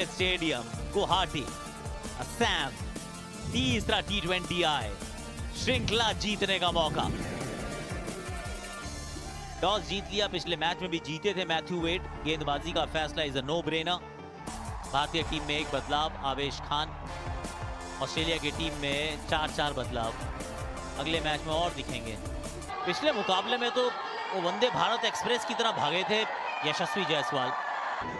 Cricket stadium Guwahati Assam तीसरा T20I श्रृंखला जीतने का मौका। टॉस जीत लिया, पिछले मैच में भी जीते थे मैथ्यू वेड। गेंदबाजी का फैसला इज अ नो ब्रेनर। भारतीय टीम में एक बदलाव, आवेश खान। ऑस्ट्रेलिया की टीम में 4-4 बदलाव अगले मैच में और दिखेंगे। पिछले मुकाबले में तो वो वंदे भारत एक्सप्रेस की तरह भागे थे यशस्वी जायसवाल।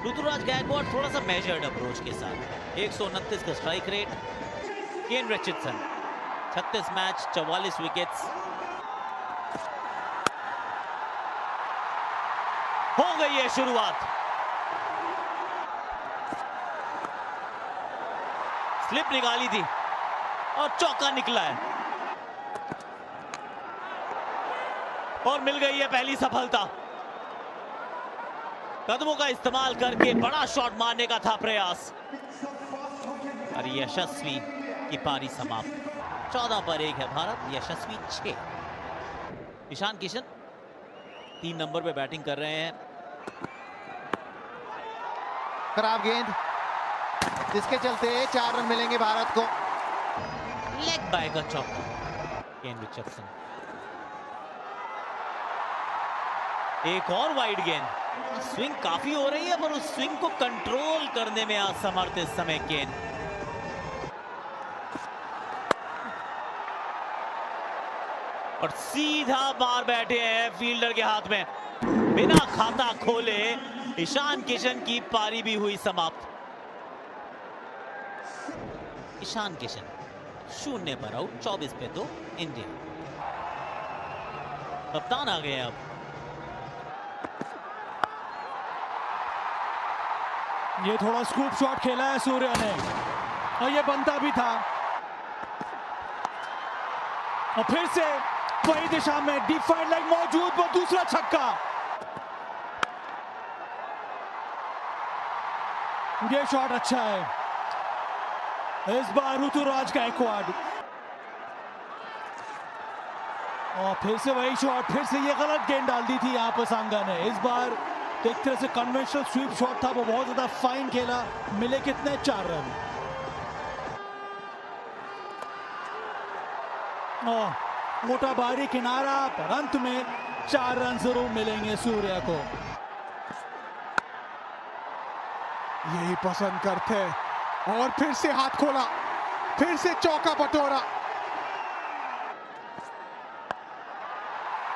ऋतुराज गायकवाड़ थोड़ा सा मेजर्ड अप्रोच के साथ 129 का स्ट्राइक रेट। केन रिचर्डसन 36 मैच 44 विकेट्स। हो गई है शुरुआत। स्लिप निकाली थी और चौका निकला है और मिल गई है पहली सफलता। कदमों का इस्तेमाल करके बड़ा शॉट मारने का था प्रयास और यशस्वी की पारी समाप्त। 14 पर 1 है भारत, यशस्वी 6। ईशान किशन 3 नंबर पे बैटिंग कर रहे हैं। खराब गेंद, जिसके चलते 4 रन मिलेंगे भारत को। लेग बाय का चौका केन रिचर्डसन। एक और वाइड गेंद। स्विंग काफी हो रही है पर उस स्विंग को कंट्रोल करने में असमर्थ इस समय केन। और सीधा बाहर बैठे हैं फील्डर के हाथ में। बिना खाता खोले ईशान किशन की पारी भी हुई समाप्त। ईशान किशन 0 पर आउट, 24 पे 2 इंडिया। कप्तान आ गए अब। ये थोड़ा स्कूप शॉट खेला है सूर्या ने और ये बनता भी था। और फिर से वही दिशा में डिफाइंड लाइन मौजूद, वो दूसरा छक्का। ये शॉट अच्छा है इस बार ऋतुराज गायकवाड़। और फिर से वही शॉट, फिर से ये गलत गेंद डाल दी थी यहाँ पर सांगा ने। इस बार एक तरह से कन्वेंशनल स्वीप शॉट था, वो बहुत ज्यादा फाइन खेला। मिले कितने? 4 रन। मोटा भारी किनारा, पर अंत में 4 रन जरूर मिलेंगे सूर्या को। यही पसंद करते और फिर से हाथ खोला, फिर से चौका बटोरा।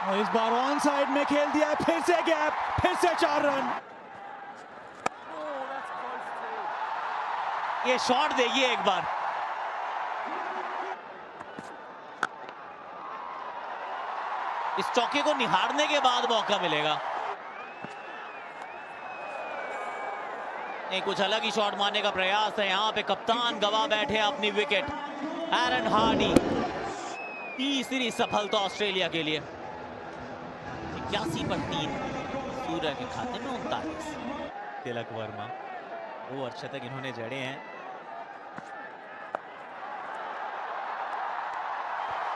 और इस बार ऑन साइड में खेल दिया, फिर से गैप, फिर से 4 रन। ये शॉट देखिए एक बार। इस चौके को निहारने के बाद मौका मिलेगा। नहीं, कुछ अलग ही शॉट मारने का प्रयास है। यहां पे कप्तान गवा बैठे अपनी विकेट। एरन हार्डी, तीसरी सफलता ऑस्ट्रेलिया के लिए। 81 पर 3 सूर्य के खाते में 39। तिलक वर्मा 2 अर्धशतक इन्होंने जड़े हैं।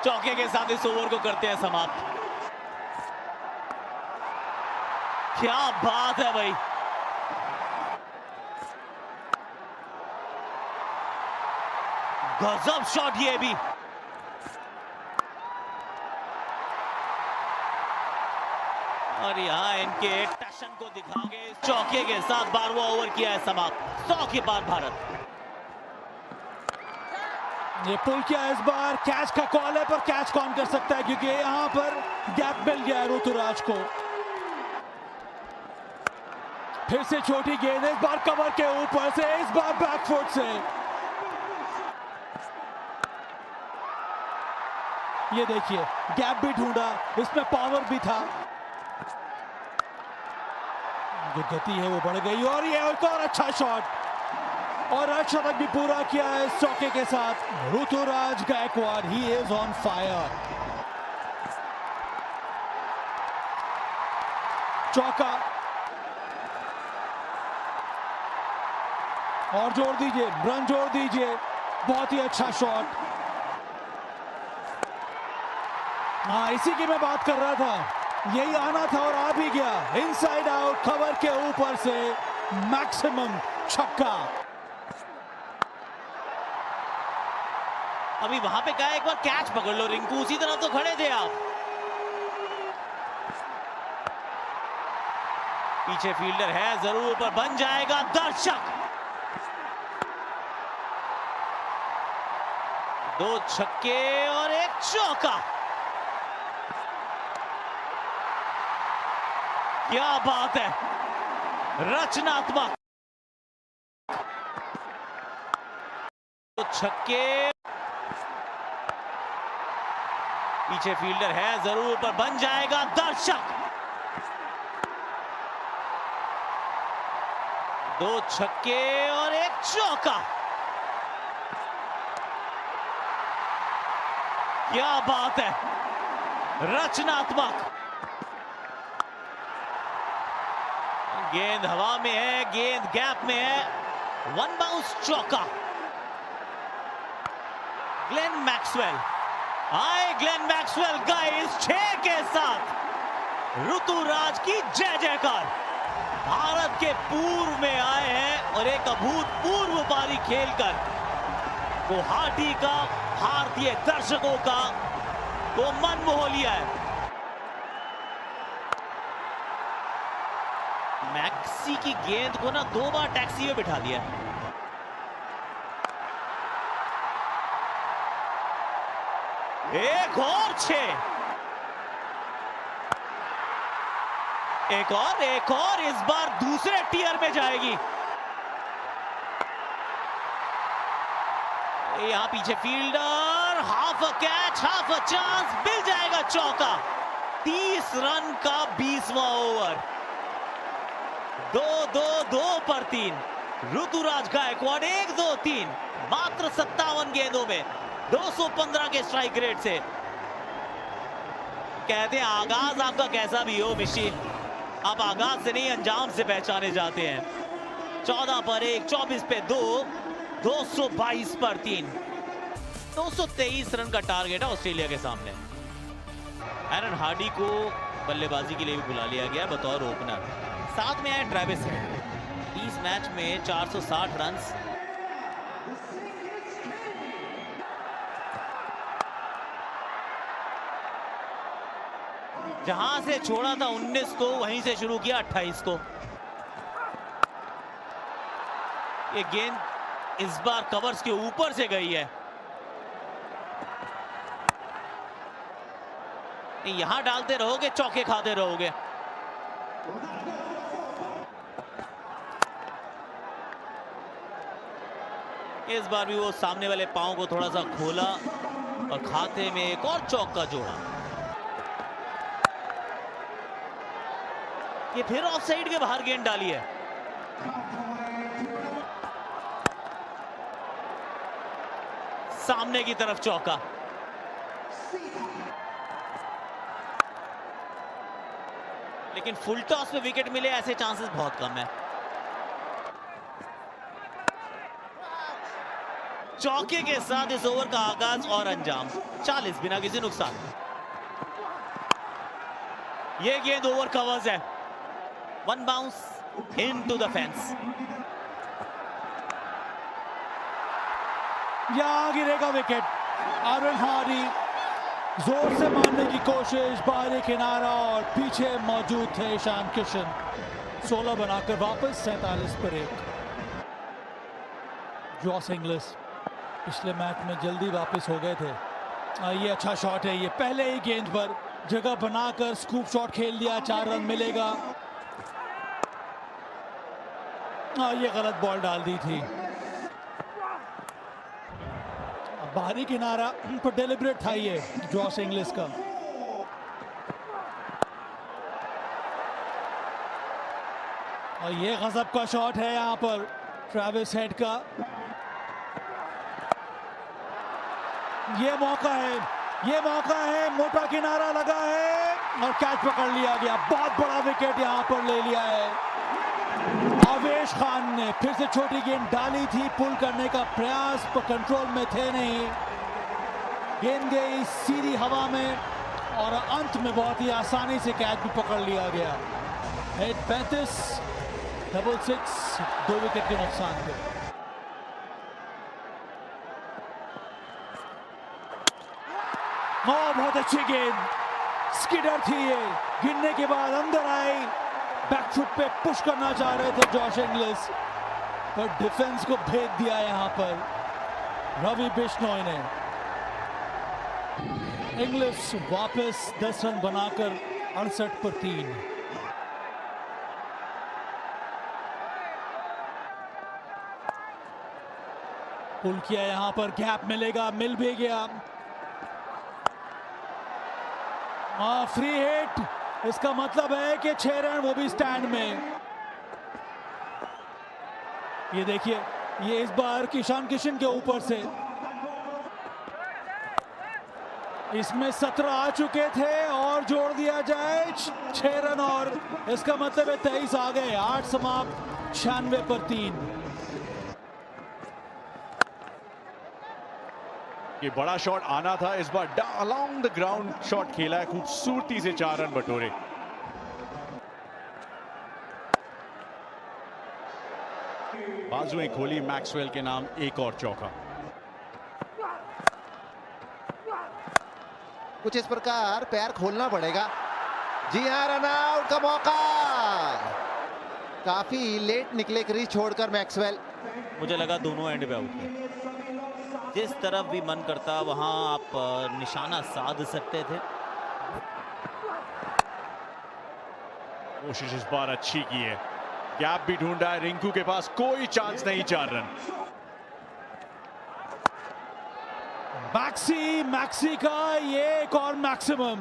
चौके के साथ इस ओवर को करते हैं समाप्त। क्या बात है भाई। गजब शॉट ये भी। और यहाँ इनके टशन को दिखा के चौके के साथ 12वां ओवर किया है समाप्त। 100 के पार भारत। ये पुल किया इस बार। कैच का कॉल है पर कैच कौन कर सकता है, क्योंकि यहाँ पर गैप मिल गया ऋतुराज को। फिर से छोटी गेंद, इस बार कवर के ऊपर से, इस बार बैकफुट से। ये देखिए गैप भी ढूंढा, इसमें पावर भी था। जो गति है वो बढ़ गई और ये एक और अच्छा शॉट और अर्धशतक भी पूरा किया है इस चौके के साथ Ruturaj Gaikwad. He is on fire. चौका और जोड़ दीजिए, रन जोड़ दीजिए। बहुत ही अच्छा शॉट। हाँ, इसी की मैं बात कर रहा था। यही आना था और आ भी गया। इनसाइड आउट, कवर के ऊपर से मैक्सिमम छक्का। अभी वहां पे क्या है, एक बार कैच पकड़ लो रिंकू, उसी तरह तो खड़े थे आप। पीछे फील्डर है जरूर, पर बन जाएगा दर्शक। 2 छक्के और 1 चौका। क्या बात है, रचनात्मक। 2 छक्के, पीछे फील्डर है जरूर, पर बन जाएगा दर्शक। 2 छक्के और 1 चौका। क्या बात है, रचनात्मक। गेंद हवा में है, गेंद गैप में है, 1 बाउंस चौका। ग्लेन मैक्सवेल, आए ग्लेन मैक्सवेल गाइस 6 के साथ ऋतुराज की जय जयकार। भारत के पूर्व में आए हैं और एक अभूतपूर्व पारी खेलकर गुवाहाटी का भारतीय दर्शकों का वो मन मोह लिया है। मैक्सी की गेंद को ना 2 बार टैक्सी में बिठा दिया। एक और 6, एक और, इस बार दूसरे टियर में जाएगी। यहां पीछे fielder, half a catch, half a chance, मिल जाएगा चौका। 30 रन का 20वां ओवर, 2-2-2 पर 3। ऋतुराज गायकवाड़ 1-2-3, मात्र 57 गेंदों में 215 के स्ट्राइक रेट से। कहते हैं आगाज आपका कैसा भी हो मिशीन, आप आगाज से नहीं अंजाम से पहचाने जाते हैं। 14 पर 1, 24 पे 2, 222 पर 3, 223 रन का टारगेट है ऑस्ट्रेलिया के सामने। एरन हार्डी को बल्लेबाजी के लिए भी बुला लिया गया बतौर ओपनर। साथ में है ट्रेविस हेड, 20 मैच में 460 रन। जहां से छोड़ा था 19 को, वहीं से शुरू किया 28 को। ये गेंद इस बार कवर्स के ऊपर से गई है। यहां डालते रहोगे चौके खाते रहोगे। इस बार भी वो सामने वाले पांव को थोड़ा सा खोला और खाते में एक और चौका जोड़ा। ये फिर ऑफ साइड के बाहर गेंद डाली है। सामने की तरफ चौका। लेकिन फुल टॉस में विकेट मिले ऐसे चांसेस बहुत कम है। चौके के साथ इस ओवर का आगाज और अंजाम, 40 बिना किसी नुकसान। ये गेंद ओवर कवर्स है, 1 बाउंस इनटू द फेंस। यहां गिरेगा विकेट। एरन हार्डी जोर से मारने की कोशिश, बाहरी किनारा और पीछे मौजूद थे ईशान किशन। 16 बनाकर वापस 47 पर 1। जॉस इंग्लिस पिछले मैच में जल्दी वापस हो गए थे। ये अच्छा शॉट है, ये पहले ही गेंद पर जगह बनाकर स्कूप शॉट खेल दिया, 4 रन मिलेगा। ये गलत बॉल डाल दी थी। बाहरी किनारा पर डेलिब्रेट था ये जॉस इंग्लिस का। और ये गजब का शॉट है यहाँ पर ट्रेविस हेड का। ये मौका है, मोटा किनारा लगा है और कैच पकड़ लिया गया। बहुत बड़ा विकेट यहाँ पर ले लिया है। आवेश खान ने फिर से छोटी गेंद डाली थी, पुल करने का प्रयास, पर कंट्रोल में थे नहीं। गेंद गई सीधी हवा में और अंत में बहुत ही आसानी से कैच भी पकड़ लिया गया। हेड 35, डबल 6, 2 विकेट के नुकसान पे। बहुत अच्छी गेंद, स्किडर थी ये, गिरने के बाद अंदर आई, बैकफुट पे पुश करना चाह रहे थे जॉश इंग्लिस, पर डिफेंस को भेद दिया यहां पर रवि बिश्नोई ने। इंग्लिस वापस 10 रन बनाकर 68 पर 3। पुल किया, यहां पर गैप मिलेगा, मिल भी गया। फ्री हिट, इसका मतलब है कि 6 रन, वो भी स्टैंड में। ये देखिए, ये इस बार ईशान किशन के ऊपर से, इसमें 17 आ चुके थे और जोड़ दिया जाए 6 रन, और इसका मतलब है 23 आ गए। 8 समाप्त, 96 पर 3। ये बड़ा शॉट आना था, इस बार अलोंग द ग्राउंड शॉट खेला है, खूबसूरती से 4 रन बटोरे। बाजुएं खोली मैक्सवेल के नाम, एक और चौका। कुछ इस प्रकार पैर खोलना पड़ेगा। जी हां, रन आउट का मौका, काफी लेट निकले क्रीज छोड़कर मैक्सवेल। मुझे लगा दोनों एंड पे आउट है, जिस तरफ भी मन करता वहां आप निशाना साध सकते थे। कोशिश इस बार अच्छी की है, गैप भी ढूंढा है, रिंकू के पास कोई चांस नहीं। 4 रन। मैक्सी का ये एक और मैक्सिमम।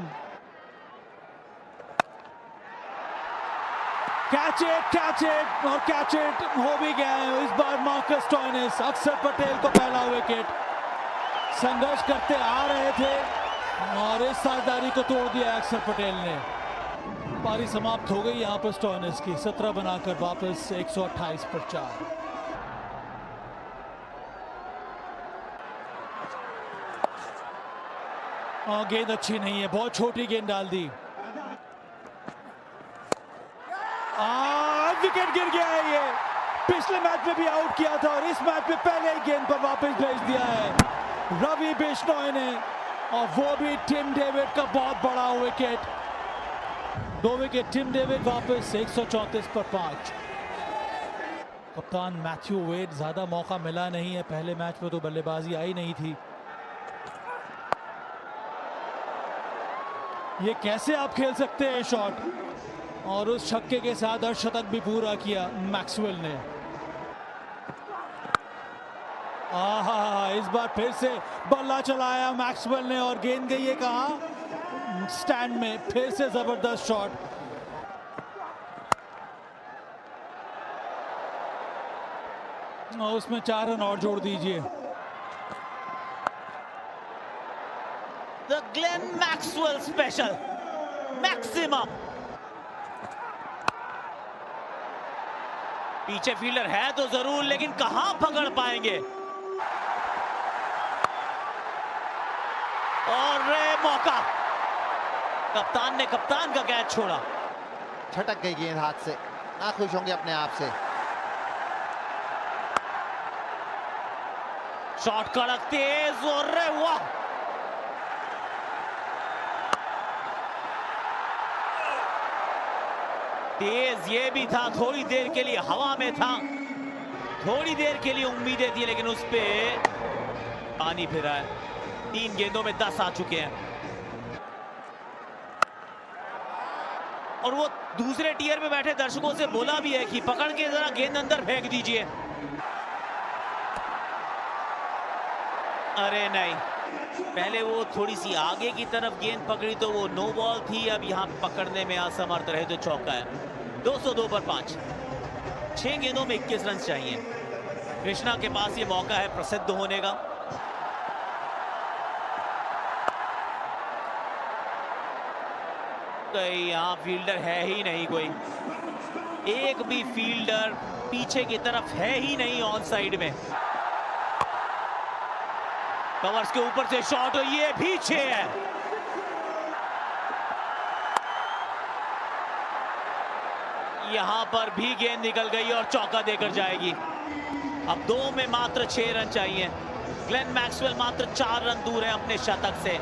कैच इट और कैच इट हो भी गया है इस बार। मार्कस स्टोइनिस, अक्षर पटेल को पहला विकेट। संघर्ष करते आ रहे थे और इस साझेदारी को तोड़ दिया अक्षर पटेल ने। पारी समाप्त हो गई यहां पर स्टोइनिस की, 17 बनाकर वापस 128 पर 4। गेंद अच्छी नहीं है, बहुत छोटी गेंद डाल दी। विकेट गिर गया है ये। पिछले मैच में भी आउट किया था और इस मैच में पहले ही गेंद पर वापस भेज दिया है रवि बिश्नोई ने, और वो भी टिम डेविड का बहुत बड़ा विकेट। 2 विकेट टिम डेविड, वापस 134 पर 5। कप्तान मैथ्यू वेड, ज्यादा मौका मिला नहीं है, पहले मैच में तो बल्लेबाजी आई नहीं थी। ये कैसे आप खेल सकते हैं शॉट, और उस छक्के के साथ अर्धशतक भी पूरा किया मैक्सवेल ने। इस बार फिर से बल्ला चलाया मैक्सवेल ने और गेंद गई है कहां, स्टैंड में। फिर से जबरदस्त शॉट। उसमें 4 रन और जोड़ दीजिए। The Glenn Maxwell special, maximum. पीछे फील्डर है तो जरूर, लेकिन कहां पकड़ पाएंगे। और मौका, कप्तान ने कप्तान का कैच छोड़ा। छटक गई गेंद हाथ से, ना खुश होंगे अपने आप से। शॉट कड़क तेज, और वाह, तेज ये भी था, थोड़ी देर के लिए हवा में था, थोड़ी देर के लिए उम्मीदें थी, लेकिन उस पे पानी फिरा है। 3 गेंदों में 10 आ चुके हैं, और वो दूसरे टियर पे बैठे दर्शकों से बोला भी है कि पकड़ के जरा गेंद अंदर फेंक दीजिए। अरे नहीं, पहले वो थोड़ी सी आगे की तरफ गेंद पकड़ी तो वो नो बॉल थी, अब यहाँ पकड़ने में असमर्थ रहे तो चौका है। 202 पर 5, 6 गेंदों में 21 रन चाहिए। कृष्णा के पास ये मौका है प्रसिद्ध होने का। यहाँ फील्डर है ही नहीं कोई, एक भी फील्डर पीछे की तरफ है ही नहीं ऑन साइड में। कवर्स के ऊपर से शॉट, और ये भी 6 है। यहां पर भी गेंद निकल गई और चौका देकर जाएगी। अब 2 में मात्र 6 रन चाहिए। ग्लेन मैक्सवेल मात्र 4 रन दूर है अपने शतक से।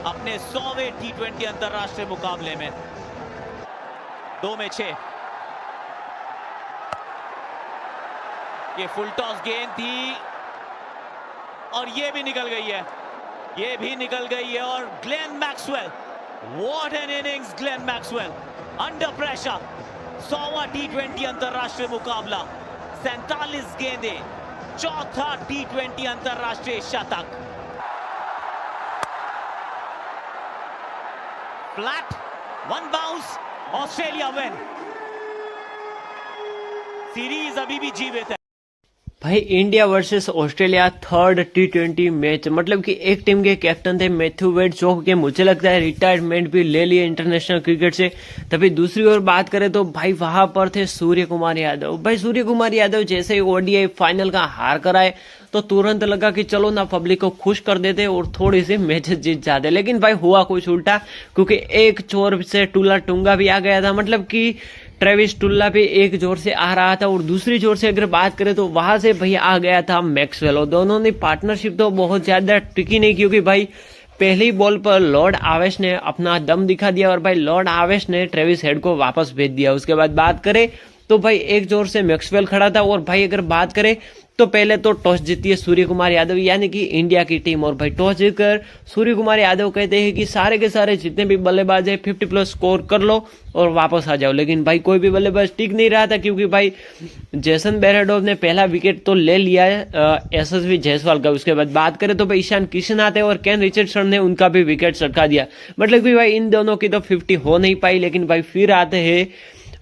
अपने 100वें T20 अंतरराष्ट्रीय मुकाबले में। 2 में 6। ये फुल टॉस गेंद थी और ये भी निकल गई है, ये भी निकल गई है। और Glenn Maxwell, what an innings Glenn Maxwell, under pressure. 100वां T20 अंतरराष्ट्रीय मुकाबला, 47 गेंदें, चौथा T20 अंतरराष्ट्रीय शतक। Flat, 1 bounce, Australia win. Series अभी भी जीवित है। भाई India versus Australia third T20 match, मतलब कि एक टीम के कैप्टन थे मैथ्यू वेड, जो कि मुझे लगता है रिटायरमेंट भी ले लिए इंटरनेशनल क्रिकेट से। तभी दूसरी ओर बात करें तो भाई वहां पर थे सूर्य कुमार यादव। भाई सूर्य कुमार यादव जैसे ही ODI फाइनल का हार कराए तो तुरंत लगा कि चलो ना पब्लिक को खुश कर देते और थोड़ी सी मैचेस जीत जाते, लेकिन भाई हुआ कुछ उल्टा, क्योंकि एक छोर से टूला टूंगा भी आ गया था। मतलब कि ट्रेविस टुल्ला पे एक जोर से आ रहा था और दूसरी जोर से अगर बात करें तो वहां से भाई आ गया था मैक्सवेल। और दोनों ने पार्टनरशिप तो बहुत ज्यादा टिकी नहीं, क्योंकि भाई पहली बॉल पर लॉर्ड आवेश ने अपना दम दिखा दिया और भाई लॉर्ड आवेश ने ट्रेविस हेड को वापस भेज दिया। उसके बाद बात करें तो भाई एक जोर से मैक्सवेल खड़ा था। और भाई अगर बात करें तो पहले तो टॉस जीती है सूर्य कुमार यादव यानी कि इंडिया की टीम। और भाई टॉस जीतकर सूर्य कुमार यादव कहते हैं कि सारे के सारे जितने भी बल्लेबाज है 50+ स्कोर कर लो और वापस आ जाओ। लेकिन भाई कोई भी बल्लेबाज टिक नहीं रहा था, क्योंकि भाई जेसन बेरेडोव ने पहला विकेट तो ले लिया है SSV जायसवाल का। उसके बाद बात करें तो भाई ईशान किशन आते और केन रिचर्डसन ने उनका भी विकेट सटका दिया। मतलब कि भाई इन दोनों की तो 50 हो नहीं पाई। लेकिन भाई फिर आते हैं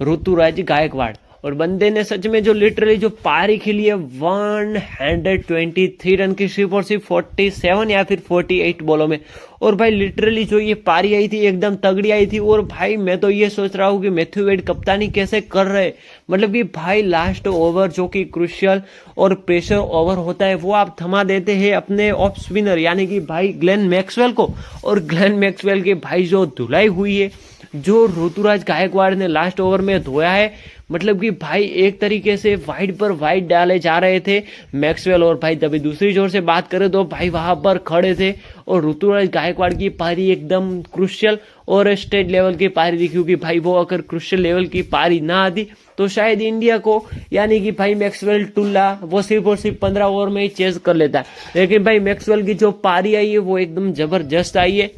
ऋतुराज गायकवाड़ और बंदे ने सच में जो लिटरली जो पारी खेली है 123 रन की, सिर्फ और सिर्फ 47 या फिर 48 बॉलों में। और भाई लिटरली जो ये पारी आई थी एकदम तगड़ी आई थी। और भाई मैं तो ये सोच रहा हूँ कि मैथ्यू वेड कप्तानी कैसे कर रहे, मतलब कि भाई लास्ट ओवर जो कि क्रुशियल और प्रेशर ओवर होता है वो आप थमा देते हैं अपने ऑफ स्पिनर यानी कि भाई ग्लेन मैक्सवेल को। और ग्लेन मैक्सवेल की भाई जो धुलाई हुई है, जो ऋतुराज गायकवाड़ ने लास्ट ओवर में धोया है, मतलब कि भाई एक तरीके से वाइड पर वाइड डाले जा रहे थे मैक्सवेल। और भाई तभी दूसरी जोर से बात करें तो भाई वहां पर खड़े थे और ऋतुराज गायकवाड़ की पारी एकदम क्रुशियल और स्टेट लेवल की पारी थी, क्योंकि भाई वो अगर क्रुशियल लेवल की पारी ना आती तो शायद इंडिया को यानी कि भाई मैक्सवेल टुल्ला वो सिर्फ और सिर्फ 15 ओवर में ही चेज कर लेता। लेकिन भाई मैक्सवेल की जो पारी आई है वो एकदम जबरदस्त आई है।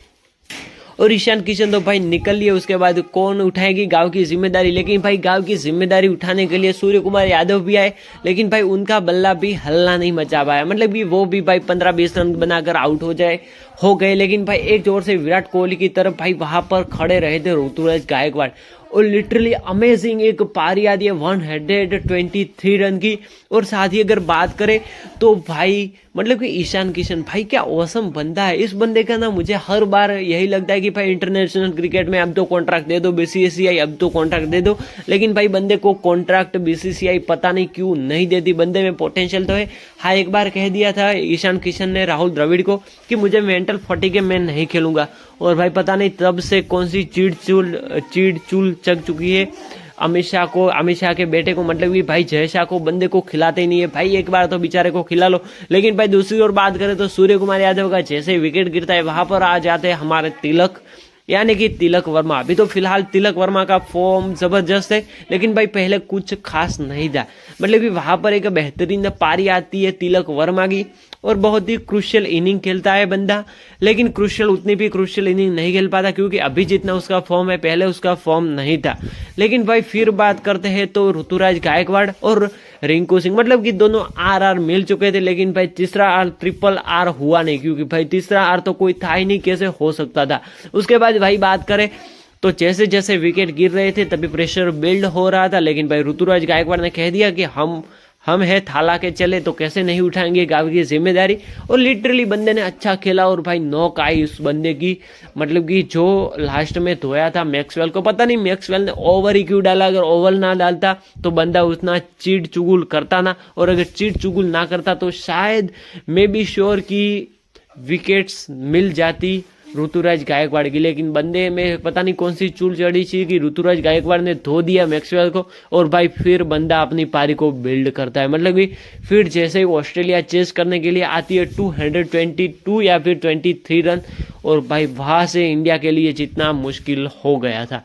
और ईशान किशन तो भाई निकल लिए, उसके बाद कौन उठाएगी गांव की जिम्मेदारी। लेकिन भाई गांव की जिम्मेदारी उठाने के लिए सूर्य कुमार यादव भी आए, लेकिन भाई उनका बल्ला भी हल्ला नहीं मचा पाया। मतलब कि वो भी भाई 15-20 रन बनाकर आउट हो गए। लेकिन भाई एक जोर से विराट कोहली की तरफ भाई वहां पर खड़े रहे थे ऋतुराज गायकवाड़ और लिटरली अमेजिंग एक पारी आती है 123 रन की। और साथ ही अगर बात करें तो भाई मतलब कि ईशान किशन भाई क्या औसम बंदा है। इस बंदे का ना मुझे हर बार यही लगता है कि भाई इंटरनेशनल क्रिकेट में अब तो कॉन्ट्रैक्ट दे दो BCCI, अब तो कॉन्ट्रैक्ट दे दो। लेकिन भाई बंदे को कॉन्ट्रैक्ट BCCI पता नहीं क्यों नहीं देती। बंदे में पोटेंशियल तो है। हाँ एक बार कह दिया था ईशान किशन ने राहुल द्रविड़ को कि मुझे मेंटल फटीग है, मैं नहीं खेलूंगा। और भाई पता नहीं तब से कौन सी चीड़ चूल चग चुकी है अमित शाह के बेटे को, मतलब कि भाई जय शाह को बंदे को खिलाते ही नहीं है। भाई एक बार तो बेचारे को खिला लो। लेकिन भाई दूसरी ओर बात करें तो सूर्य कुमार यादव का जैसे विकेट गिरता है वहां पर आ जाते हैं हमारे तिलक यानी कि तिलक वर्मा। अभी तो फिलहाल तिलक वर्मा का फॉर्म जबरदस्त है, लेकिन भाई पहले कुछ खास नहीं था। मतलब कि वहां पर एक बेहतरीन पारी आती है तिलक वर्मा की और बहुत ही क्रुशियल इनिंग खेलता है बंदा। लेकिन क्रुशियल उतनी भी क्रुशियल इनिंग नहीं खेल पाता, क्योंकि अभी जितना उसका फॉर्म है पहले उसका फॉर्म नहीं था। लेकिन भाई फिर बात करते हैं तो ऋतुराज गायकवाड़ और रिंकू सिंह, मतलब कि दोनों RR मिल चुके थे। लेकिन भाई तीसरा R RR हुआ नहीं, क्योंकि भाई तीसरा R तो कोई था ही नहीं, कैसे हो सकता था। उसके बाद भाई बात करें तो जैसे जैसे विकेट गिर रहे थे तभी प्रेशर बिल्ड हो रहा था। लेकिन भाई ऋतुराज गायकवाड़ ने कह दिया कि हम है थाला के चले तो कैसे नहीं उठाएंगे गांव की जिम्मेदारी। और लिटरली बंदे ने अच्छा खेला और भाई नॉक आई उस बंदे की, मतलब कि जो लास्ट में धोया था मैक्सवेल को। पता नहीं मैक्सवेल ने ओवर ही क्यों डाला, अगर ओवर ना डालता तो बंदा उतना चीड़ चुगुल करता ना, और अगर चीड़ चुगुल ना करता तो शायद मे बी श्योर की विकेट्स मिल जाती ऋतुराज गायकवाड़ की, लेकिन बंदे में पता नहीं कौन सी चूल चढ़ी थी कि ऋतुराज गायकवाड़ ने धो दिया मैक्सवेल को, और भाई फिर बंदा अपनी पारी को बिल्ड करता है। मतलब कि फिर जैसे ही ऑस्ट्रेलिया चेस करने के लिए आती है 222 या फिर 23 रन, और भाई वहां से इंडिया के लिए जितना मुश्किल हो गया था,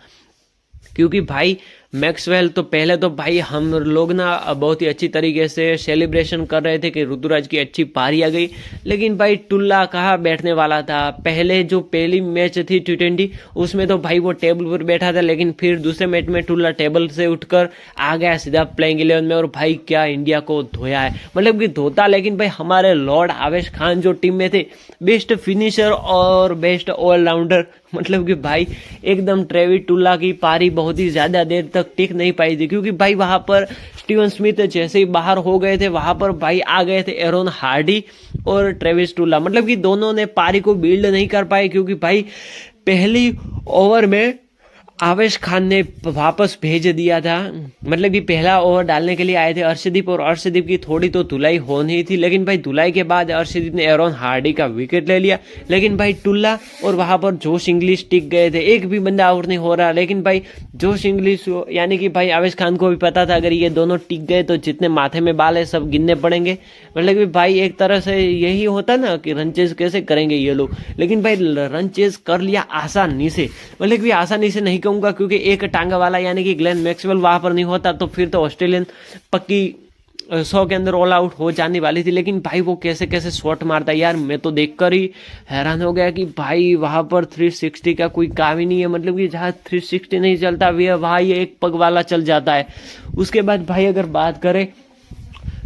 क्योंकि भाई मैक्सवेल तो पहले तो भाई हम लोग ना बहुत ही अच्छी तरीके से सेलिब्रेशन कर रहे थे कि ऋतुराज की अच्छी पारी आ गई, लेकिन भाई टुल्ला कहाँ बैठने वाला था। पहली मैच थी T20 उसमें तो भाई वो टेबल पर बैठा था, लेकिन फिर दूसरे मैच में टुल्ला टेबल से उठकर आ गया सीधा प्लेइंग 11 में, और भाई क्या इंडिया को धोया है। मतलब कि धोता, लेकिन भाई हमारे लॉर्ड आवेश खान जो टीम में थे, बेस्ट फिनिशर और बेस्ट ऑलराउंडर, मतलब कि भाई एकदम ट्रेविस टुल्ला की पारी बहुत ही ज्यादा देर तक टिक नहीं पाई थी, क्योंकि भाई वहां पर स्टीवन स्मिथ जैसे ही बाहर हो गए थे, वहां पर भाई आ गए थे एरोन हार्डी और ट्रेविस टुल्ला। मतलब कि दोनों ने पारी को बिल्ड नहीं कर पाए, क्योंकि भाई पहली ओवर में आवेश खान ने वापस भेज दिया था। मतलब कि पहला ओवर डालने के लिए आए थे अर्शदीप, और अर्शदीप की थोड़ी तो धुलाई होनी थी, लेकिन भाई धुलाई के बाद अर्शदीप ने एरोन हार्डी का विकेट ले लिया, लेकिन भाई टुल्ला और वहां पर जोश इंग्लिश टिक गए थे। एक भी बंदा आउट नहीं हो रहा, लेकिन भाई जोश इंग्लिश यानी कि भाई आवेश खान को भी पता था अगर ये दोनों टिक गए तो जितने माथे में बाल है सब गिनने पड़ेंगे। मतलब कि भाई एक तरह से यही होता ना कि रन चेज कैसे करेंगे ये लोग, लेकिन भाई रन चेज कर लिया आसानी से। मतलब कि आसानी से नहीं कहूंगा, क्योंकि एक टांगा वाला यानी कि ग्लेन मैक्सवेल वहां पर नहीं होता तो फिर तो ऑस्ट्रेलियन पक्की 100 के अंदर ऑल आउट हो जाने वाली थी। लेकिन भाई वो कैसे कैसे शॉट मारता है यार, मैं तो देखकर ही हैरान हो गया कि भाई वहां पर 360 का कोई काम ही नहीं है। मतलब कि जहां 360 नहीं चलता वहां ये एक पग वाला चल जाता है। उसके बाद भाई अगर बात करें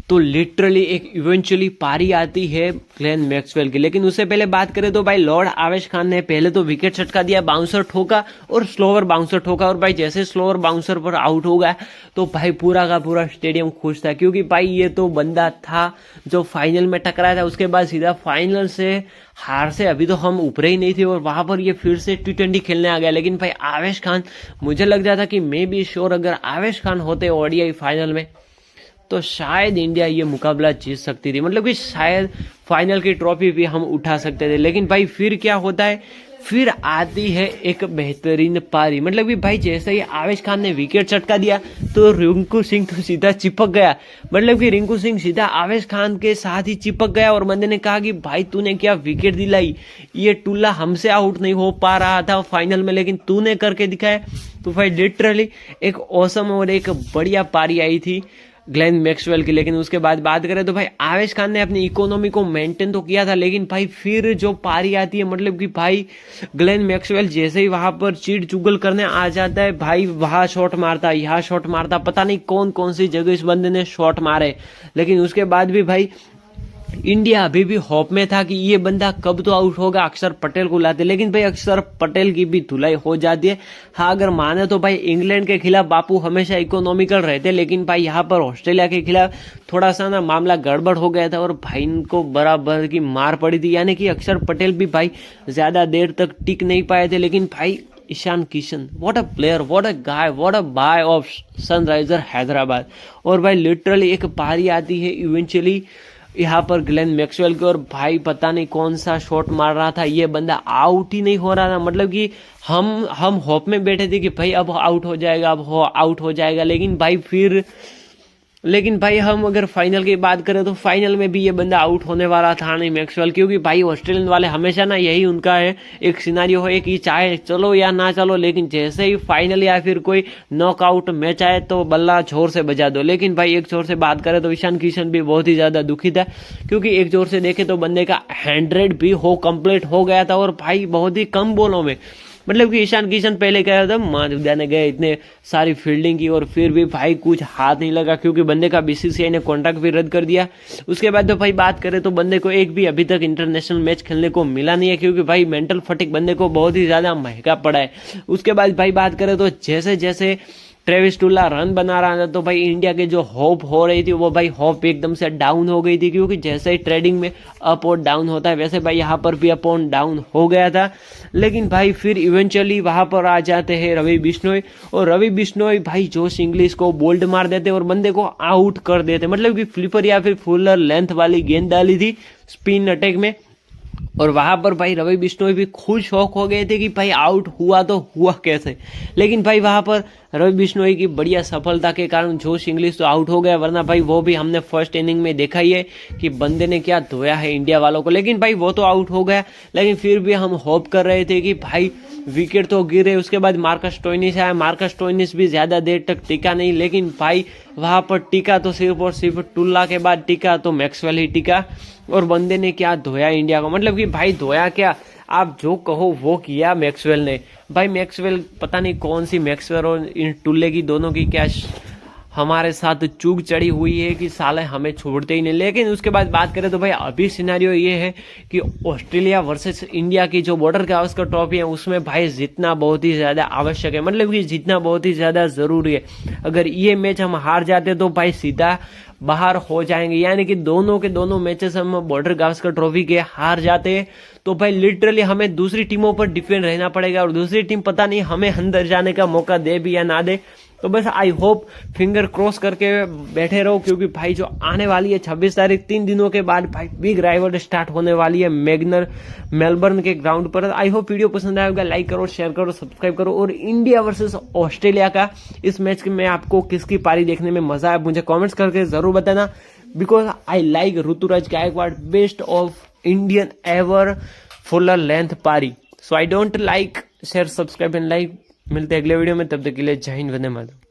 तो लिटरली एक इवेंचुअली पारी आती है ग्लेन मैक्सवेल की, लेकिन उससे पहले बात करें तो भाई लॉर्ड आवेश खान ने पहले तो विकेट छटका दिया, बाउंसर ठोका और स्लोअर बाउंसर ठोका, और भाई जैसे स्लोअर बाउंसर पर आउट हो गया तो भाई पूरा का पूरा स्टेडियम खुश था, क्योंकि भाई ये तो बंदा था जो फाइनल में टकराया था, उसके बाद सीधा फाइनल से हार से अभी तो हम ऊपर ही नहीं थे और वहां पर ये फिर से T20 खेलने आ गया। लेकिन भाई आवेश खान, मुझे लग जाता कि मे बी श्योर अगर आवेश खान होते ODI फाइनल में तो शायद इंडिया ये मुकाबला जीत सकती थी। मतलब कि शायद फाइनल की ट्रॉफी भी हम उठा सकते थे। लेकिन भाई फिर क्या होता है, फिर आती है एक बेहतरीन पारी। मतलब कि भाई जैसे ही आवेश खान ने विकेट चटका दिया तो रिंकू सिंह तो सीधा चिपक गया। मतलब कि रिंकू सिंह सीधा आवेश खान के साथ ही चिपक गया और बंदे ने कहा कि भाई तूने क्या विकेट दिलाई, ये टुल्ला हमसे आउट नहीं हो पा रहा था फाइनल में, लेकिन तूने करके दिखाया। तो भाई लिटरली एक ऑसम और एक बढ़िया पारी आई थी ग्लेन मैक्सवेल की। लेकिन उसके बाद बात करें तो भाई आवेश खान ने अपनी इकोनॉमी को मेंटेन तो किया था, लेकिन भाई फिर जो पारी आती है, मतलब कि भाई ग्लेन मैक्सवेल जैसे ही वहां पर चीट चुगल करने आ जाता है, भाई वहां शॉट मारता, यहाँ शॉट मारता, पता नहीं कौन कौन सी जगह इस बंदे ने शॉट मारे। लेकिन उसके बाद भी भाई इंडिया अभी भी होप में था कि ये बंदा कब तो आउट होगा, अक्षर पटेल को लाते। लेकिन भाई अक्षर पटेल की भी धुलाई हो जाती है। हाँ अगर माने तो भाई इंग्लैंड के खिलाफ बापू हमेशा इकोनॉमिकल रहते, लेकिन भाई यहाँ पर ऑस्ट्रेलिया के खिलाफ थोड़ा सा ना मामला गड़बड़ हो गया था और भाई इनको बराबर की मार पड़ी थी। यानी कि अक्षर पटेल भी भाई ज्यादा देर तक टिक नहीं पाए थे। लेकिन भाई Ishan Kishan, what a player, what a guy, what a boy of Sunrisers Hyderabad. और भाई लिटरली एक पारी आती है इवेंचुअली यहाँ पर ग्लेन मैक्सवेल के, और भाई पता नहीं कौन सा शॉट मार रहा था, ये बंदा आउट ही नहीं हो रहा था। मतलब कि हम होप में बैठे थे कि भाई अब आउट हो जाएगा, अब आउट हो जाएगा। लेकिन भाई हम अगर फाइनल की बात करें तो फाइनल में भी ये बंदा आउट होने वाला था नहीं मैक्सवेल, क्योंकि भाई ऑस्ट्रेलियन वाले हमेशा ना यही उनका है, एक सिनारियो है कि चाहे चलो या ना चलो, लेकिन जैसे ही फाइनल या फिर कोई नॉकआउट मैच आए तो बल्ला जोर से बजा दो। लेकिन भाई एक जोर से बात करें तो ईशान किशन भी बहुत ही ज्यादा दुखी था, क्योंकि एक जोर से देखे तो बंदे का 100 भी कंप्लीट हो गया था और भाई बहुत ही कम बॉलों में। मतलब कि ईशान किशन पहले कह रहा था मां उड़ाने गए, इतने सारी फील्डिंग की और फिर भी भाई कुछ हाथ नहीं लगा, क्योंकि बंदे का BCCI ने कॉन्ट्रैक्ट भी रद्द कर दिया। उसके बाद तो भाई बात करें तो बंदे को एक भी अभी तक इंटरनेशनल मैच खेलने को मिला नहीं है, क्योंकि भाई मेंटल फटिक बंदे को बहुत ही ज्यादा महंगा पड़ा है। उसके बाद भाई बात करें तो जैसे जैसे ट्रेविस टुल्ला रन बना रहा था तो भाई इंडिया के जो होप हो रही थी वो भाई होप एकदम से डाउन हो गई थी, क्योंकि जैसे ही ट्रेडिंग में अप और डाउन होता है वैसे भाई यहाँ पर भी अप और डाउन हो गया था। लेकिन भाई फिर इवेंचुअली वहां पर आ जाते हैं रवि बिश्नोई, और रवि बिश्नोई भाई जोश इंग्लिश को बोल्ड मार देते और बंदे को आउट कर देते। मतलब कि फ्लिपर या फिर फुलर लेंथ वाली गेंद डाली थी स्पिन अटैक में, और वहां पर भाई रवि बिश्नोई भी खुद शौक हो गए थे कि भाई आउट हुआ तो हुआ कैसे, लेकिन भाई वहां पर रवि बिश्नोई की बढ़िया सफलता के कारण जोश इंग्लिश तो आउट हो गया, वरना भाई वो भी हमने फर्स्ट इनिंग में देखा ही है कि बंदे ने क्या धोया है इंडिया वालों को। लेकिन भाई वो तो आउट हो गया, लेकिन फिर भी हम होप कर रहे थे कि भाई विकेट तो गिरे। उसके बाद मार्कस स्टोइनिस आया, मार्कस स्टोइनिस भी ज्यादा देर तक टिका नहीं, लेकिन भाई वहां पर टिका तो सिर्फ और सिर्फ टुल्ला के बाद टिका तो मैक्सवेल ही टिका, और बंदे ने क्या धोया इंडिया को। मतलब कि भाई धोया क्या, आप जो कहो वो किया मैक्सवेल ने। भाई मैक्सवेल पता नहीं कौन सी मैक्सवेल और इन टुल्ले की दोनों की क्या हमारे साथ चूक चढ़ी हुई है कि साले हमें छोड़ते ही नहीं। लेकिन उसके बाद बात करें तो भाई अभी सिनेरियो ये है कि ऑस्ट्रेलिया वर्सेस इंडिया की जो बॉर्डर गावस्कर ट्रॉफी है उसमें भाई जीतना बहुत ही ज्यादा आवश्यक है, मतलब कि जीतना बहुत ही ज्यादा जरूरी है। अगर ये मैच हम हार जाते तो भाई सीधा बाहर हो जाएंगे, यानी कि दोनों के दोनों मैचेस हम बॉर्डर गावस्कर ट्रॉफी के हार जाते तो भाई लिटरली हमें दूसरी टीमों पर डिपेंड रहना पड़ेगा, और दूसरी टीम पता नहीं हमें अंदर जाने का मौका दे भी या ना दे। तो बस आई होप फिंगर क्रॉस करके बैठे रहो, क्योंकि भाई जो आने वाली है 26 तारीख 3 दिनों के बाद भाई बिग राइवल स्टार्ट होने वाली है मेलबर्न के ग्राउंड पर। आई होप वीडियो पसंद आएगा, लाइक करो, शेयर करो, सब्सक्राइब करो। और इंडिया वर्सेस ऑस्ट्रेलिया का इस मैच में आपको किसकी पारी देखने में मजा आया मुझे कॉमेंट्स करके जरूर बताना, because I like Ruturaj Gaikwad best of Indian ever fuller length पारी। So I don't like share subscribe and like. मिलते हैं अगले वीडियो में, तब तक के लिए जय हिंद, वंदे मातरम।